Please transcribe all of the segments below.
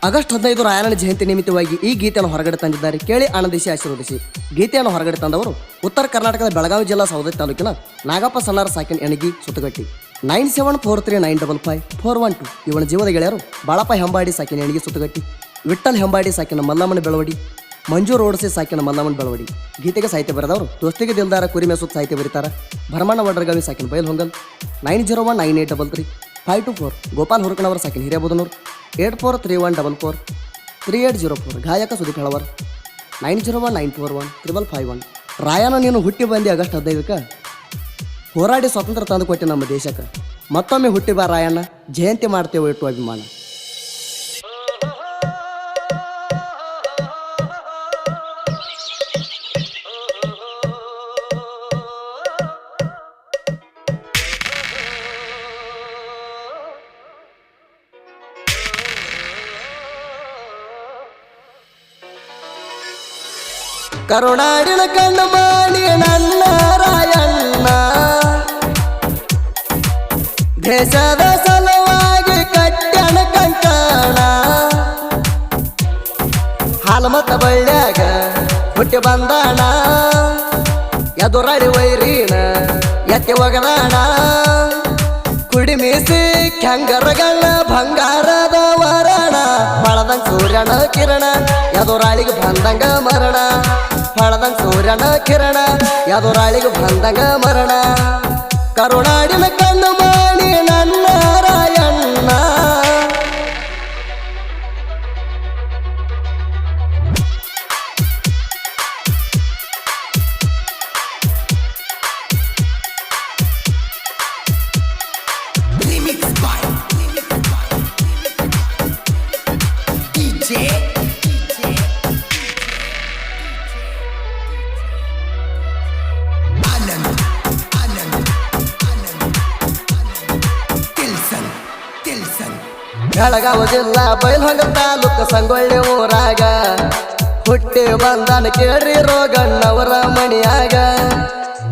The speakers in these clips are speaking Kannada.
ಆಗಸ್ಟ್ 15 ರಾಯಣ್ಣ ಜಯಂತಿ ನಿಮಿತ್ತವಾಗಿ ಈ ಗೀತೆಯನ್ನು ಹೊರಗಡೆ ತಂದಿದ್ದಾರೆ. ಕೇಳಿ ಆನಂದಿಸಿ ಆಶೀರ್ವದಿಸಿ. ಗೀತೆಯನ್ನು ಹೊರಗಡೆ ತಂದವರು ಉತ್ತರ ಕರ್ನಾಟಕದ ಬೆಳಗಾವಿ ಜಿಲ್ಲಾ ಸೌದತ್ತಿ ತಾಲೂಕಿನ ನಾಗಪ್ಪ ಸನ್ನಾರ ಸಾಕಿನ ಎಣಗಿ ಸುತ್ತಗಟ್ಟಿ 9743955412. ಇವನ ಜೀವದ ಗೆಳೆಯರು ಬಾಳಪ್ಪ ಹೆಂಬಾಡಿ ಸಾಕಿನ ಎಣಗಿ ಸುತ್ತಗಟ್ಟಿ, ವಿಠಲ್ ಹೆಂಬಾಡಿ ಸಾಕಿನ ಮಲ್ಲಮ್ಮನ ಬೆಳವಡಿ, ಮಂಜು ರೋಡ್ಸಿ ಸಾಕಿನ ಮಲ್ಲಮ್ಮನ ಬೆಳವಡಿ. ಗೀತೆಗೆ ಸಾಹಿತ್ಯ ಬರೆದವರು ದೋಸ್ತಿಗೆ ದಿಲ್ದಾರ ಕುರಿಮೆ ಸುತ್ತ ಸಾಹಿತ್ಯ ಬರೀತಾರ ಭರಮಣ್ಣ ವಡ್ರಗಾವಿ ಸಾಕಿನ ಬೈಲ್ ಹೊಂಗಲ್ 9019833524. ಗೋಪಾಲ್ ಹುರುಕನವರ ಸಾಕಿನ ಹಿರೇಬುದನೂರು 8431443804. ಗಾಯಕ ಸುದೀಪ್ ಹೆಳವರ್ 9019415551. ರಾಯಣ್ಣ ನೀನು ಹುಟ್ಟಿ ಬಂದಿ ಆಗಸ್ಟ್ 15ಕ್ಕೆ, ಹೋರಾಡಿ ಸ್ವಾತಂತ್ರ್ಯ ತಂದು ಕೊಟ್ಟೆ ನಮ್ಮ ದೇಶಕ್ಕೆ. ಮತ್ತೊಮ್ಮೆ ಹುಟ್ಟಿ ಬಾ ರಾಯಣ್ಣ, ಜಯಂತಿ ಮಾಡ್ತೇವೆ ಇಟ್ಟು ಅಭಿಮಾನ. ಕರುನಾಡಿನ ಕಣ್ಣು ಮಾಡಿ ನನ್ನ ರಾಯಣ್ಣ, ದೇಶದ ಸಲುವಾಗಿ ಕಟ್ಟ್ಯನ ಕಂಕಣ. ಹಾಲಮತ ಬಳ್ಳ್ಯಾಗ ಹುಟ್ಟಿ ಬಂದಾಣ, ಎದುರಾಡಿ ವೈರೀನ ಎತ್ತಿ ಒಗದಾಣ. ಕುಡಿ ಮೀಸಿ ಕೆಂಗರಗಣ್ಣ ಬಂಗಾರದ ವರಣ, ಹೊಳದಂಗ ಸೂರ್ಯನ ಕಿರಣ ಎದುರಾಳಿಗೆ ಬಂದಂಗ ಮರಣ. ಹೊಳದಂಗ ಸೂರ್ಯನ ಕಿರಣ ಎದುರಾಳಿಗೆ ಬಂದಂಗ ಮರಣ. ಕರುನಾಡಿನ ಕಣ್ಣು ಮಾಡಿ ನನ್ನ ರಾಯಣ್ಣ. ಬೆಳಗಾವಿ ಜಿಲ್ಲಾ ಬೈಲ್ಹೊಂಗಲ ತಾಲೂಕು ಸಂಗೊಳ್ಳಿ ಊರಾಗ ಹುಟ್ಟಿ ಬಂದನ ಕೇಳ್ರಿ ರೋಗಣ್ಣವರ ಮಣಿಯಾಗ.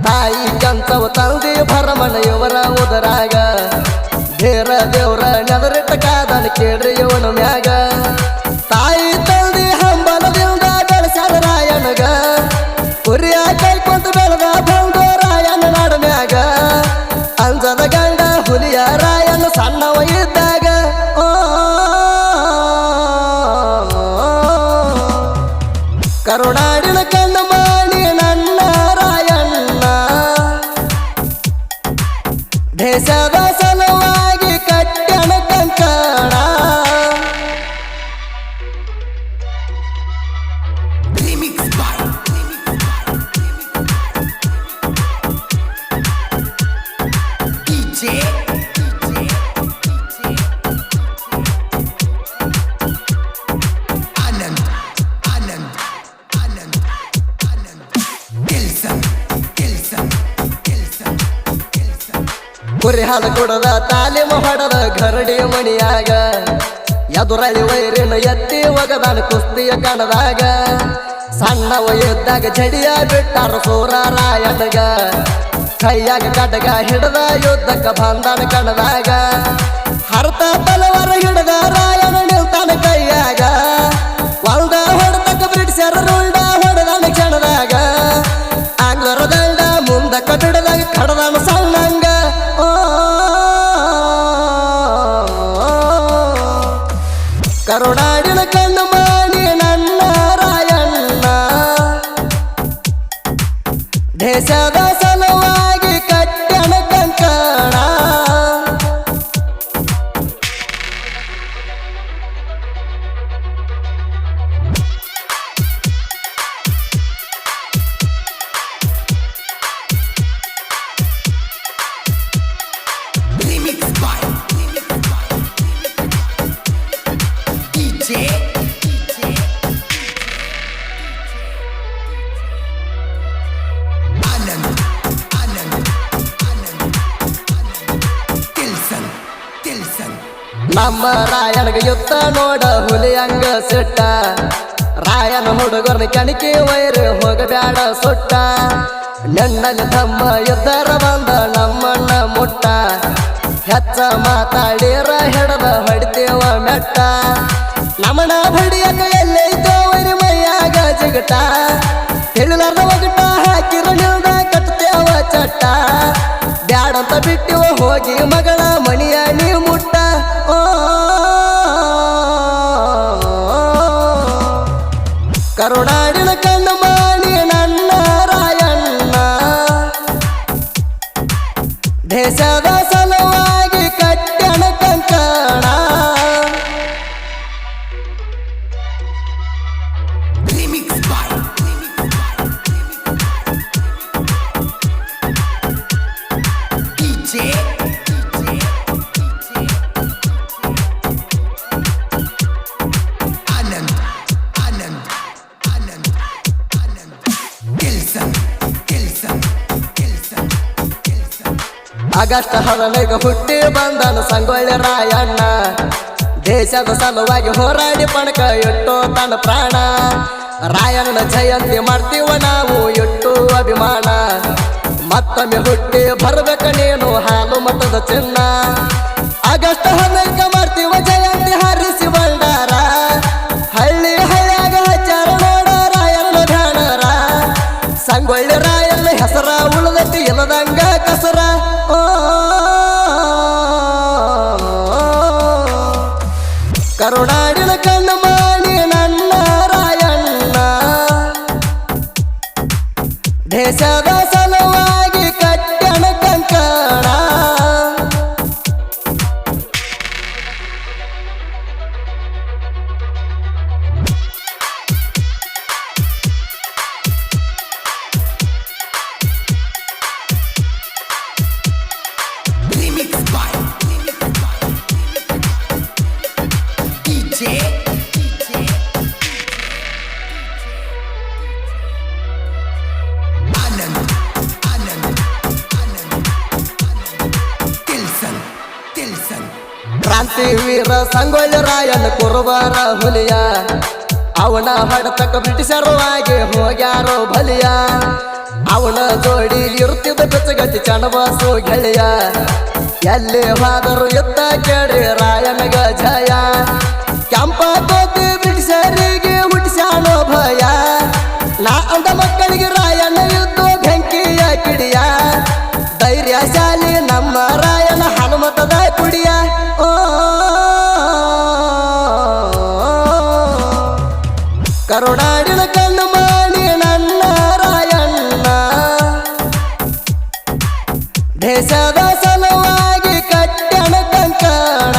ತಾಯಿ ಕಂತವ ತಂದಿ ಭರಮಣ ಇವರ ಉದರಾಗ, ಬೇರ ದೇವ್ರ ನೆದರಿಟ್ಟ ಕಾದನ ಕೇಳ್ರಿ ಇವನ ಮ್ಯಾಗ. ತಾಯಿ ತಂದಿ ಹಂಬಲದಿಂದ ಬೆಳೆಸ್ಯಾರ ರಾಯಣ್ಣಗ, ಕುರಿಯ ಕೈಕೊಂತ ಬೆಳೆದ ಬಂದು ರಾಯಣ್ಣ ನಾಡ ಮ್ಯಾಗ. ಅಂಜದ ಗಂಡ ಹುಲಿಯ ರಾಯಣ್ಣ ಸಣ್ಣವ ಇದ್ದಾಗ. ಕರುನಾಡಿನ ಕಣ್ಣು ಮಾಡಿ ನನ್ನ ರಾಯಣ್ಣ, ದೇಶದ ಸಲುವಾಗಿ ಕಟ್ಟ್ಯನ ಕಂಕಣ. ಕುರಿ ಹಾಲು ಕುಡದ ತಾಲೀಮು ಹೊಡದ ಗರಡಿ ಮಣಿಯಾಗ, ಎದುರಾಳಿ ವೈರಿನ ಎತ್ತಿ ಒಗದಾನ ಕುಸ್ತಿಯ ಕಣದಾಗ. ಸಣ್ಣವ ಇದ್ದಾಗ ಜಡಿಯ ಬಿಟ್ಟಾರ ಸೂರ ರಾಯಣ್ಣಗ, ಕೈಯಾಗ ಕಡಗ ಹಿಡದ ಯುದ್ಧಕ್ಕ ಬಂದನ ಕಣದಾಗ. ಹರ್ತ ತಲವಾರ ಹಿಡದ ರಾಯಣ್ಣ ನಿಲ್ತಾನ ಕೈಯಾಗ, ಹೊಲ್ದ ಹೊಡೆದಕ್ಕ ಬ್ರಿಟಿಷರ ರುಂಡ ಹೊಡೆದಾನ ಕ್ಷಣದಾಗ. ಆಂಗ್ಲರ ದಂಡ ಮುಂದಕ್ಕ ಬಿಡದಾಗ ಕಡದಾನ ಸಣ್ಣಂಗ. ಕರುನಾಡಿನ ಕಣ್ಣು ಮಾಡಿ ನನ್ನ ರಾಯಣ್ಣ, ದೇಶದ ಸಲುವಾಗಿ ಕಟ್ಟ್ಯನ ಕಂಕಣ. ನಮ್ಮ ರಾಯಣಗ ಯುದ್ಧ ನೋಡ ಹುಲಿ ಹಂಗ ಸಿಟ್ಟ, ರಾಯನ ಹುಡುಗರ್ನ ಕಣಿಕೆ ವೈರು ಹೋಗಬ್ಯಾಡ ಸುಟ್ಟ. ನೆಣ್ಣಲ್ಲಿ ತಮ್ಮ ಯುದ್ಧರ ಬಂದ ನಮ್ಮಣ್ಣ ಮುಟ್ಟ, ಹೆಚ್ಚ ಮಾತಾಡಿರ ಹಿಡದ ಹೊಡಿತೇವ ಮೆಟ್ಟ ನಮನ ಬಡಿಯಕ ಎಲ್ಲೈತೋ ಅವರಿ ಮೈಯಾಗ ಜಿಗಟ ತಿಳಿಲಾರ್ದ ಒಗಟ ಹಾಕಿರ ನಿಲ್ದ ಕಟ್ತೇವ ಚಟ್ಟ ಬ್ಯಾಡಂತ ಬಿಟ್ಟಿವ ಹೋಗಿ ಮಗಳ ಮಣಿಯ ನೀ ಮುಟ್ಟ ಓ ಕರುಣಾಡಿನ ಕಣ್ಣು ಮಾಣಿ ನನ್ನ ರಾಯಣ್ಣ ದೇಶದ ಸಲುವಾಗಿ ಕಟ್ಟ್ಯಣ ಕಂಕಣ ಆಗಸ್ಟ್ 15 ಹುಟ್ಟಿ ಬಂದನ ಸಂಗೊಳ್ಳಿ ರಾಯಣ್ಣ ದೇಶದ ಸಲುವಾಗಿ ಹೋರಾಡಿ ಪಣಕ ಇಟ್ಟು ತನ್ನ ಪ್ರಾಣ ರಾಯಣ್ಣನ ಜಯಂತಿ ಮಾಡ್ತೀವ ನಾವು ಇಟ್ಟು ಅಭಿಮಾನ ಮತ್ತೊಮ್ಮೆ ಹುಟ್ಟಿ ಬರ್ಬೇಕ ನೀನು ಹಾಲು ಮತದ ಚಿನ್ನ ಆಗಸ್ಟ್ 15 ಮಾಡ್ತೀವ ಜಯಂತಿ ಹಾರಿಸಿ ಬಂಡಾರ ಹಳ್ಳಿ ಹಳ್ಳಿಯಾಗ ಹಚ್ಚಾರ ನೋಡ ರಾಯಣ್ಣ ಧ್ಯಾನರ ಸಂಗೊಳ್ಳಿ ರಾಯಣ್ಣ ಹೆಸರ ಉಳಿದಟ್ಟಿ ಇಲ್ಲದಂಗ ಕಸರ ಕರುಣಾಡಿನ ಕಣ್ಣು ಮಾಣಿ ನನ್ನ ರಾಯಣ್ಣ ದೇಶದ ಸಲುವಾಗಿ ಕಟ್ಟ್ಯಣ ಕಂಕಣ ಕ್ರಾಂತಿ ವೀರ ಸಂಗೊಳ್ಳಿ ರಾಯಣ್ಣ ಕುರುಬರ ಹುಲಿಯ ಅವನ ಹೊಡೆತಕ್ಕ ಬ್ರಿಟಿಷರವಾಗಿ ಹೋಗ್ಯಾರೋ ಬಲಿಯ ಅವನ ಜೋಡಿ ಇರುತ್ತಿದ್ದ ಬೆಚ್ಚಗಟ್ಟಿ ಚಣಬಾಸು ಗೆಳೆಯ ಎಲ್ಲಿ ಹೋದರು ಎತ್ತ ಕೇಳಿ ರಾಯಣ್ಣಗ ಜಯ ಕೆಂಪ ಕೋತಿ ಬ್ರಿಟಿಷರಿಗೆ ಹುಟ್ಟಿಸ್ಯಾನೋ ಭಯ ನಾ ಅಂದ ಮಕ್ಕಳಿಗೆ ರಾಯಣ್ಣ ಯುದ್ಧ ಬೆಂಕಿಯ ಕಿಡಿಯ ಧೈರ್ಯಶಾಲಿ ನಮ್ಮ ರಾಯಣ್ಣ ಹನುಮತದ ಕುಡಿಯ ಓ ಕರುಣಾಡಿನ ಕಣ್ಣು ಮಾಣಿ ನನ್ನ ರಾಯಣ್ಣ ದೇಶದ ಸಲುವಾಗಿ ಕಟ್ಟ್ಯಣ ಕಂಕಣ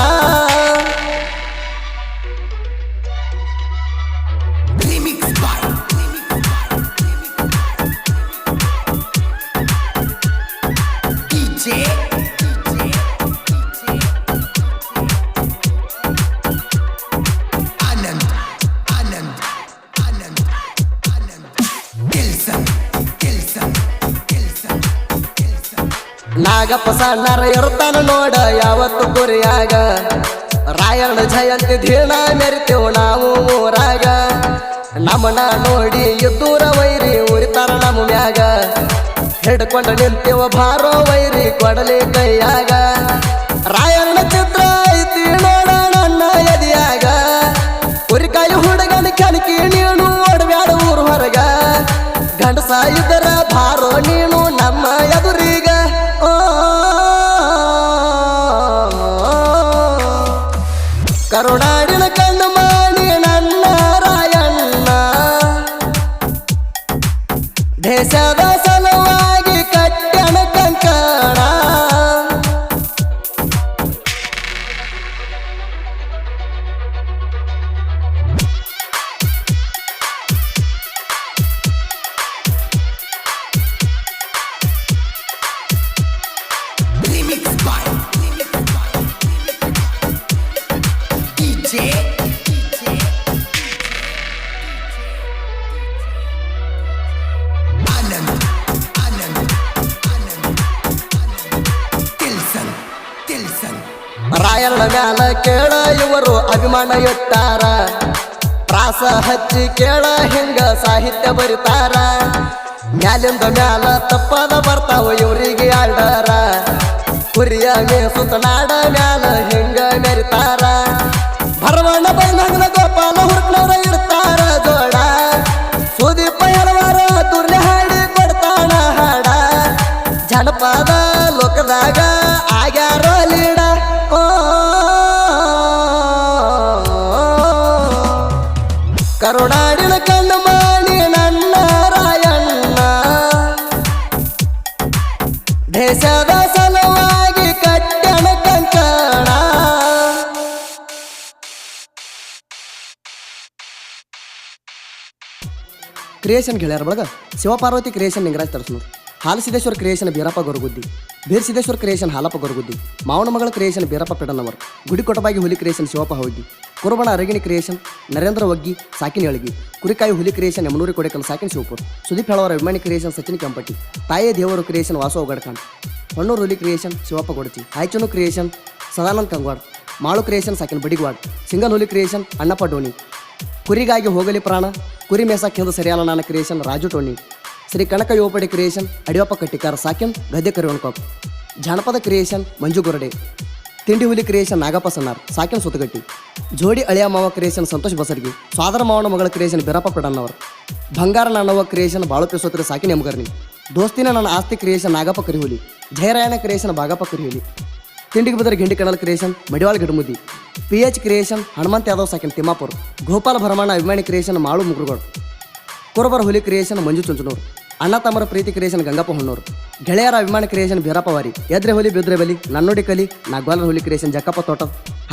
ನಾಗಪ್ಪ ಸಣ್ಣರ ಇರ್ತಾನ ನೋಡ ಯಾವತ್ತು ಗುರಿಯಾಗ ರಾಯಣ್ಣ ಜಯಂತಿ ದಿನ ಮೆರಿತೇವು ನಾವು ಊರಾಗ ನಮ್ಮನ ನೋಡಿ ಇದ್ದೂರ ವೈರಿ ಉರಿತಾರ ನಮ್ಮ ಮ್ಯಾಗ ಹಿಡ್ಕೊಂಡು ನಿಂತೇವ ಭಾರೋ ವೈರಿ ಕೊಡಲಿ ಕೈಯಾಗ ರಾಯಣ್ಣ ಚಿತ್ರ ಐತಿ ನೋಡ ನನ್ನ ಎದಿಯಾಗ ಉರಿಕಾಯಿ ಹುಡುಗನ ಕಣಕಿ ನೀನು ಓಡಬ್ಯಾಡ ಊರು ಹೊರಗ ಗಂಡಸ ಇದ್ದರ ಭಾರೋ ನೀನು ನಮ್ಮ ಎದುರೀಗ ಕರುಣಾಡಿನ ಕಣ್ಣು ಮಾಣಿ ನನ್ನ ರಾಯಣ್ಣ ದೇಶದ ಸಲುವಾಗಿ ಕಟ್ಟ್ಯಣ ಕಂಕಣ ರಾಯಣ್ಣ ಮ್ಯಾಲ ಕೇಳ ಇವರು ಅಭಿಮಾನ ಇಟ್ಟಾರ ಪ್ರಾಸ ಹಚ್ಚಿ ಕೇಳ ಹಿಂಗ ಸಾಹಿತ್ಯ ಬರಿತಾರ ಮ್ಯಾಲಿಂದ ಮ್ಯಾಲ ತಪ್ಪದ ಬರ್ತಾವ ಇವರಿಗೆ ಆಲ್ಡಾರ ಕುರಿಯ ಮೇಸುತ್ತ ನಾಡ ಮ್ಯಾಲ ಹಿಂಗ ಮೆರಿತಾರ ಭರವಣ್ಣ ಬಂದಂಗ ಗೋಪ ಗೋಪಾಲ ಹುಡುಕ್ನವರ ಇಡ್ತಾರ ಜೋಡ ಸುದೀಪ ಹಲವಾರ ತುರ್ಲೆ ಹಾಡಿ ಕೊಡ್ತಾನ ಹಾಡ ಜನಪದ ಲೋಕದಾಗ ಆಗ್ಯಾರೋ ಲೀಡ ಕರುನಾಡಿನ ಕಣ್ಣು ಮಾಡಿ ನನ್ನ ರಾಯಣ್ಣ ದೇಶದ ಸಲುವಾಗಿ ಕಟ್ಟಣ ಕಂಕಣ ಕ್ರಿಯೇಷನ್ ಗೆಳೆಯರ ಬಳಗ Shivaparvati creation Ningaraj Tarasnuru Halasiddheshwara creation Beerappa Goragudi Beersiddheshwara creation Halappa Goragudi ಮಾವನ ಮಗಳ ಕ್ರಿಯೇಷನ್ ಬೀರಪ್ಪ ಪೆಡನವರ್ ಗುಡಿಕೊಟಬಾಗಿ ಹುಲಿ ಕ್ರಿಯೇಷನ್ ಶಿವಪ್ಪ ಹೌಗಿ ಕುರುಬಣ ಅರಗಿಣಿ ಕ್ರಿಯೇಷನ್ ನರೇಂದ್ರ ವಗ್ಗಿ ಸಾಕಿನ ಎಳಗಿ ಕುರಿಕಾಯಿ ಹುಲಿ ಕ್ರಿಯೇಷನ್ ಯಮನೂರಿ ಕೊಡೆಕಲ್ ಸಾಕಿನ ಶಿವಪುರ್ ಸುದೀಪ್ ಹೇಳವರ ಅಭಿಮಾನಿ ಕ್ರಿಯೇಷನ್ ಸಚಿನ್ ಕೆಂಪಟ್ಟಿ ತಾಯೇ ದೇವರು ಕ್ರಿಯೇಷನ್ ವಾಸು ಒಗಡ್ಖಾನ್ ಹೊಣ್ಣೂರು ಹುಲಿ ಕ್ರಿಯೇಷನ್ ಶಿವಪ್ಪ ಗೊಡಚಿ ಆಯ್ಚನು ಕ್ರಿಯೇಷನ್ ಸದಾನಂದ್ ಕಂಗ್ವಾಡ್ ಮಾಳು ಕ್ರಿಯೇಷನ್ ಸಾಕಿನ ಬಡಿಗ್ವಾಡ್ ಸಿಂಗಲ್ ಹುಲಿ ಕ್ರಿಯೇಷನ್ ಅಣ್ಣಪ್ಪ ಡೋಣಿ ಕುರಿಗಾಗಿ ಹೋಗಲಿ ಪ್ರಾಣ ಕುರಿ ಮೇಸಾಕ್ಯಂದು ಸರಿಯಾಲ ನಾನ ಕ್ರಿಯೇಷನ್ ರಾಜು ಟೋಣಿ ಶ್ರೀ ಕನಕ ಯುವಪಡಿ ಕ್ರಿಯೇಷನ್ ಅಡಿಯಪ್ಪ ಕಟ್ಟಿಕಾರ ಸಾಕಿನ್ ಗದ್ದೆ ಕರಿವಣ್ಕಾಪ್ ಜಾನಪದ ಕ್ರಿಯೇಷನ್ ಮಂಜು ಗೊರಡೆ ತಿಂಡಿ ಹುಲಿ ಕ್ರಿಯೇಷನ್ ನಾಗಪ್ಪ ಸನ್ನಾರ್ ಸಾಕಿನ ಸುತ್ತಗಟ್ಟಿ ಜೋಡಿ ಅಳಿಯ ಮಾವ ಕ್ರಿಯೇಷನ್ ಸಂತೋಷ್ ಬಸರ್ಗಿ ಸ್ವಾದರ ಮಾವನ ಮಗಳ ಕ್ರಿಯೇಷನ್ ಬೀರಪ್ಪ ಪಡಣ್ಣವರ್ ಬಂಗಾರ ನಾನವ್ವ ಕ್ರಿಯೇಷನ್ ಬಾಳುಪೆ ಸೋತ್ರೆ ಸಾಕಿನ ಎಮ್ಗರ್ನಿ ದೋಸ್ತಿನ ನನ್ನ ಆಸ್ತಿ ಕ್ರಿಯೇಷನ್ ನಾಗಪ್ಪ ಕರಿಹುಲಿ ಜಯರಾಯಣ ಕ್ರಿಯೇಷನ್ ಬಾಗಪ್ಪ ಕರಿಹುಲಿ ತಿಂಡಿಗೆ ಬದರ ಗಿಂಡಿ ಕಣಲ್ ಕ್ರಿಯೇಷನ್ ಮಡಿವಾಳ ಗಿಡಮುದಿ PH ಕ್ರಿಯೇಷನ್ ಹನುಮಂತ ಯಾದವ್ ಸಾಕಿನ ತಿಮ್ಮಾಪುರ್ ಗೋಪಾಲ ಭರಮಣ್ಣ ಅಭಿಮಾನಿ ಕ್ರಿಯೇಷನ್ ಮಾಳು ಮುಗ್ರುಗೋಡ್ ಕುರುಬರ ಹುಲಿ ಕ್ರಿಯೇಷನ್ ಮಂಜು ಚುಂಚನೂರು ಅಣ್ಣ ತಮ್ಮರ ಪ್ರೀತಿ ಕ್ರಿಯೇಷನ್ ಗಂಗಪ್ಪ ಹೊನ್ನೂರು ಗೆಳೆಯರ ಅಭಿಮಾನಿ ಕ್ರಿಯೇಷನ್ ಬೀರಪ್ಪ ವಾರಿ ಎದ್ರೆ ಹುಲಿ ಬಿದ್ರೆ ಬಲಿ ನನ್ನೋಡಿ ಕಲಿ ನಾಗ್ವಾಲರ ಹುಲಿ ಕ್ರಿಯೇಷನ್ ಜಕ್ಕಪ್ಪ ತೋಟ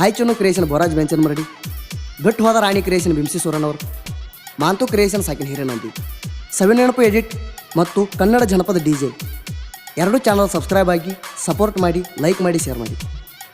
ಹಾಯ್ಚುನು ಕ್ರಿಯೇಷನ್ ಬೋರಾಜ್ ಬೆಂಚನ್ ಮರಡಿ ಬಿಟ್ಟು ಹೋದ ರಾಣಿ ಕ್ರಿಯೇಷನ್ ಬಿಂಸಿ ಸೂರನವರು ಮಾಂತು ಕ್ರಿಯೇಷನ್ ಸಾಕಿನ ಹಿರೇನಂದಿ ಸವಿನೆನಪು ಎಡಿಟ್ ಮತ್ತು ಕನ್ನಡ ಜನಪದ DJ 2 ಚಾನಲ್ ಸಬ್ಸ್ಕ್ರೈಬ್ ಆಗಿ ಸಪೋರ್ಟ್ ಮಾಡಿ ಲೈಕ್ ಮಾಡಿ ಶೇರ್ ಮಾಡಿ.